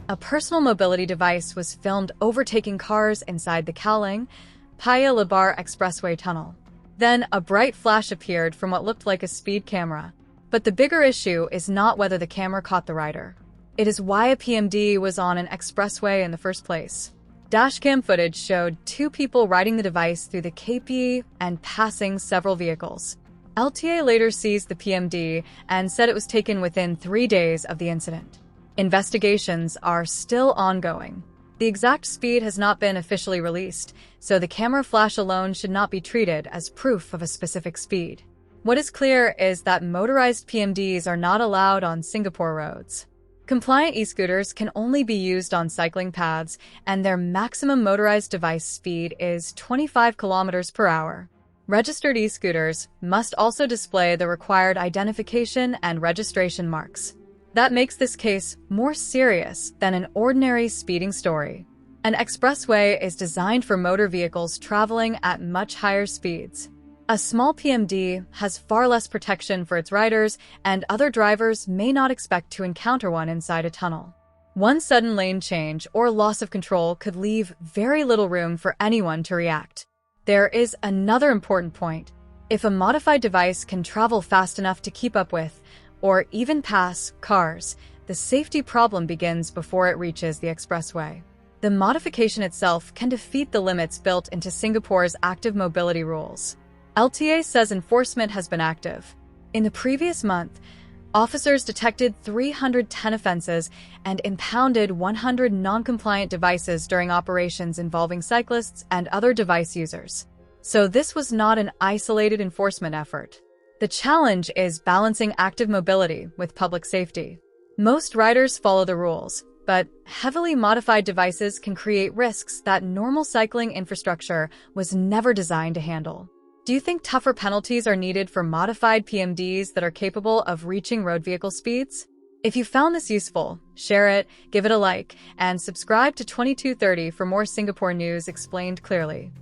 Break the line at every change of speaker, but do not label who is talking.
A personal mobility device was filmed overtaking cars inside the Kallang, Paya Lebar Expressway tunnel. Then, a bright flash appeared from what looked like a speed camera. But the bigger issue is not whether the camera caught the rider. It is why a PMD was on an expressway in the first place. Dashcam footage showed two people riding the device through the KPE and passing several vehicles. LTA later seized the PMD and said it was taken within 3 days of the incident. Investigations are still ongoing. The exact speed has not been officially released, so the camera flash alone should not be treated as proof of a specific speed. What is clear is that motorized PMDs are not allowed on Singapore roads. Compliant e-scooters can only be used on cycling paths, and their maximum motorized device speed is 25 kilometers per hour. Registered e-scooters must also display the required identification and registration marks. That makes this case more serious than an ordinary speeding story. An expressway is designed for motor vehicles traveling at much higher speeds. A small PMD has far less protection for its riders, and other drivers may not expect to encounter one inside a tunnel. One sudden lane change or loss of control could leave very little room for anyone to react. There is another important point. If a modified device can travel fast enough to keep up with, or even pass, cars, the safety problem begins before it reaches the expressway. The modification itself can defeat the limits built into Singapore's active mobility rules. LTA says enforcement has been active. In the previous month, officers detected 310 offenses and impounded 100 non-compliant devices during operations involving cyclists and other device users. So this was not an isolated enforcement effort. The challenge is balancing active mobility with public safety. Most riders follow the rules, but heavily modified devices can create risks that normal cycling infrastructure was never designed to handle. Do you think tougher penalties are needed for modified PMDs that are capable of reaching road vehicle speeds? If you found this useful, share it, give it a like, and subscribe to 2230 for more Singapore news explained clearly.